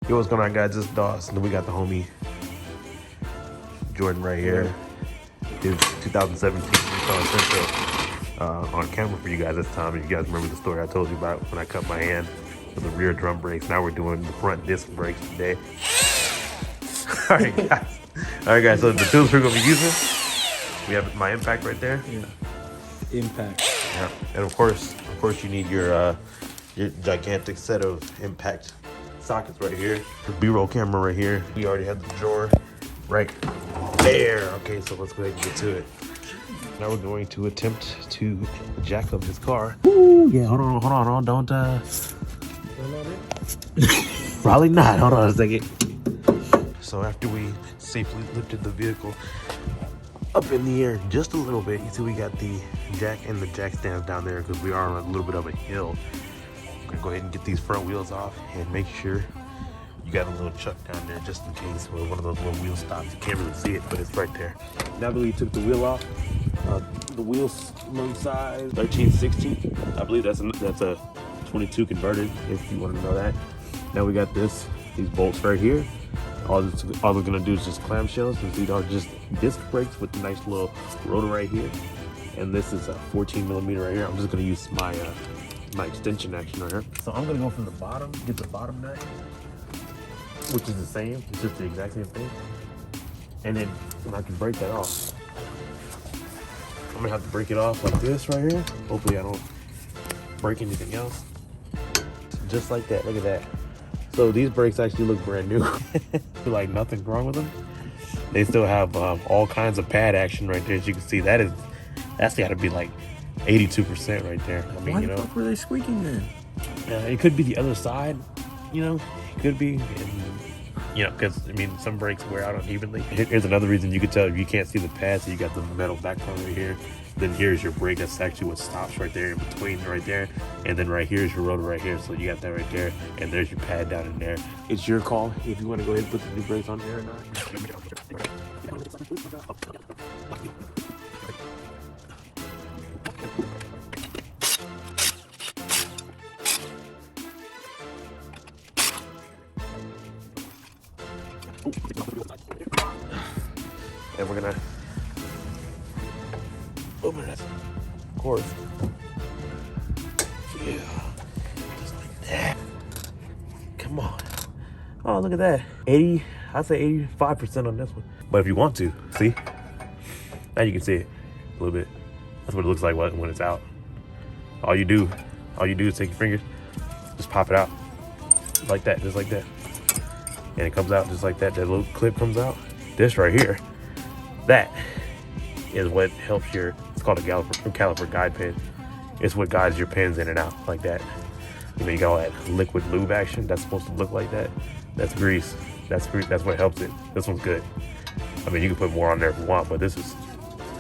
Yo, what's going on, guys? It's Doss, and then we got the homie Jordan right here. His 2017 Nissan Sentra on camera for you guys this time. If you guys remember the story I told you about when I cut my hand with the rear drum brakes. Now we're doing the front disc brakes today. All right, guys. So the tools we're gonna be using, we have my impact right there. Yeah, impact. Yeah, and of course, you need your gigantic set of impact sockets right here. The B-roll camera right here. We already have the drawer right there. Okay, so let's go ahead and get to it. Now we're going to attempt to jack up his car. Ooh, yeah, hold on, don't probably not. Hold on a second. So after we safely lifted the vehicle up in the air just a little bit, you see we got the jack and the jack stands down there because we are on a little bit of a hill. I'm gonna go ahead and get these front wheels off and make sure you got a little chuck down there just in case one of those little wheel stops. You can't really see it, but it's right there. Now that we took the wheel off, the wheel slung size 13/16. I believe that's a 22 converted, if you want to know that. Now we got these bolts right here. All we're gonna do is just clamshells, and these are just disc brakes with a nice little rotor right here. And this is a 14mm right here. I'm just gonna use my extension action right here. So I'm gonna go from the bottom, get the bottom nut, which is the same. It's just the exact same thing. And then I can break that off. I'm gonna have to break it off like this right here. Hopefully I don't break anything else. Just like that. Look at that. So these brakes actually look brand new. Like nothing's wrong with them. They still have all kinds of pad action right there. As you can see, that's got to be like 82% right there. I mean, Why the fuck were they squeaking then? It could be the other side. It could be. Because I mean, some brakes wear out unevenly. Here's another reason you could tell if you can't see the pad. So you got the metal backbone right here. Then here's your brake. That's actually what stops right there in between right there. And then right here is your rotor right here. So you got that right there. And there's your pad down in there. It's your call if you want to go ahead and put the new brakes on there or not. And we're gonna open it, of course. Yeah, just like that. Come on. Oh, look at that. I'd say 85% on this one. But if you want to, see? Now you can see it a little bit. That's what it looks like when it's out. All you do is take your fingers, just pop it out. Like that, just like that. And it comes out just like that. That little clip comes out. This right here, that is what helps it's called a caliper guide pin. It's what guides your pins in and out like that. You got all that liquid lube action. That's supposed to look like that. That's grease. That's what helps it. This one's good. I mean, you can put more on there if you want, but that's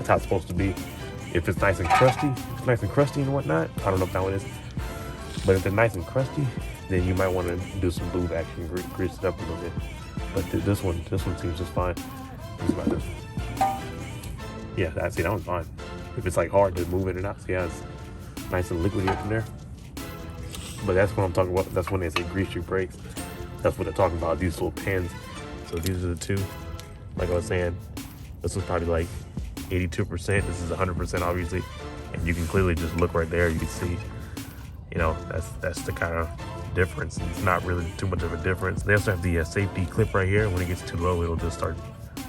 how it's supposed to be. If it's nice and crusty, and whatnot, I don't know if that one is. But if it's nice and crusty, then you might want to do some lube action, grease it up a little bit. But this one seems just fine. This about this one. Yeah, that one's fine. If it's like hard to move in and out, see how it's nice and liquidy up in there. But that's what I'm talking about. That's when they say grease your brakes. That's what they're talking about, these little pins. So these are the two. Like I was saying, this was probably like 82%. This is 100% obviously. And you can clearly just look right there. You can see, that's the kind of difference. It's not really too much of a difference. They also have the safety clip right here. When it gets too low, it'll just start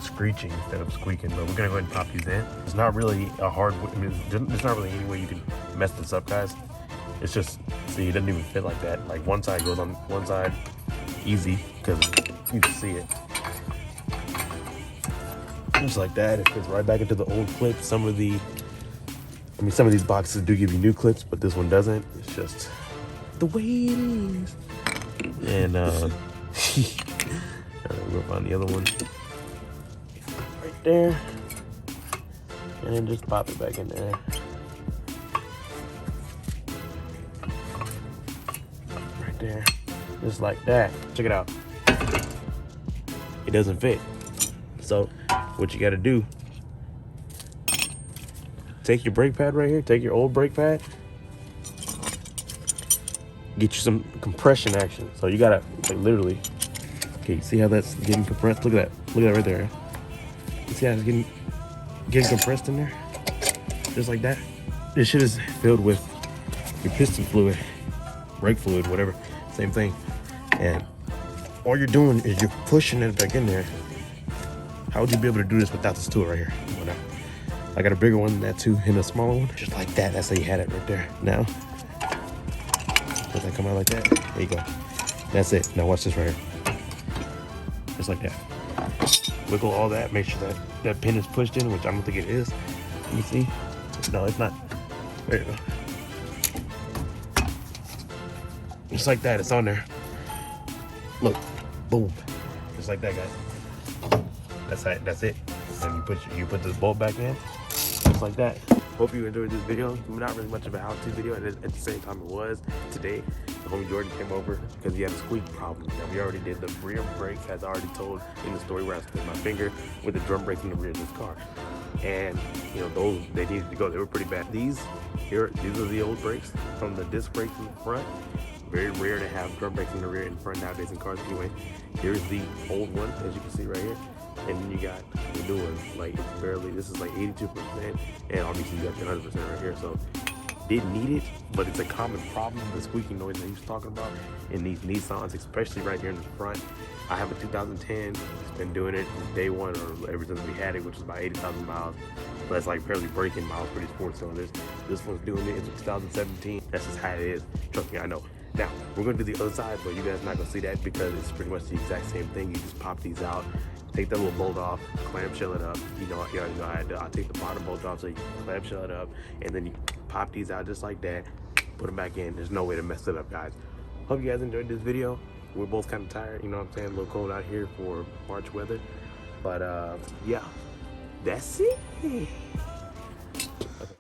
screeching instead of squeaking. But we're gonna go ahead and pop these in. It's not really there's not really any way you can mess this up, guys. It's just, see, it doesn't even fit like that. Like one side goes on one side easy because you can see it. Just like that, it fits right back into the old clip. Some of these boxes do give you new clips, but this one doesn't. It's just the way it is. And we'll find the other one right there, and then just pop it back in there. Right there, just like that. Check it out. It doesn't fit. So what you got to do, take your brake pad right here, take your old brake pad, get you some compression action. So you gotta like literally Okay, see how that's getting compressed? Look at that. Look at that right there. You see how it's getting compressed in there? Just like that. This shit is filled with your piston fluid, brake fluid, whatever. Same thing. And all you're doing is you're pushing it back in there. How would you be able to do this without this tool right here? Well, now, I got a bigger one than that too, and a smaller one. Just like that. That's how you had it right there. Now, does that come out like that? There you go. That's it. Now watch this right here. Just like that. Wiggle all that. Make sure that that pin is pushed in, which I don't think it is. Let me see. No, it's not. There you go. Just like that. It's on there. Look. Boom. Just like that, guys. That's it. And you put this bolt back in. Just like that. Hope you enjoyed this video. Not really much of a how-to video, and at the same time it was today. The homie Jordan came over because he had a squeak problem. Now we already did the rear brakes, as I already told in the story, where I split my finger with the drum brakes in the rear of this car. And you know, those, they needed to go. They were pretty bad. These are the old brakes from the disc brakes in the front. Very rare to have drum brakes in the rear and front nowadays in cars anyway. Here's the old one, as you can see right here. And then you got the new one. Like, it's barely, this is like 82%, and obviously you got the 100% right here. So didn't need it, but it's a common problem, the squeaking noise that he was talking about in these Nissans, especially right here in the front. I have a 2010. It's been doing it since day one, or ever since we had it, which is about 80,000 miles. But it's like barely breaking miles for these 4 cylinders. This one's doing it. It's a 2017. That's just how it is. Trust me, I know. Now, we're gonna do the other side, but you guys are not gonna see that because it's pretty much the exact same thing. You just pop these out, take that little bolt off, clamshell it up. You know I take the bottom bolt off so you can clamshell it up, and then you pop these out just like that, put them back in. There's no way to mess it up, guys. Hope you guys enjoyed this video. We're both kind of tired, you know what I'm saying? A little cold out here for March weather. But yeah, that's it.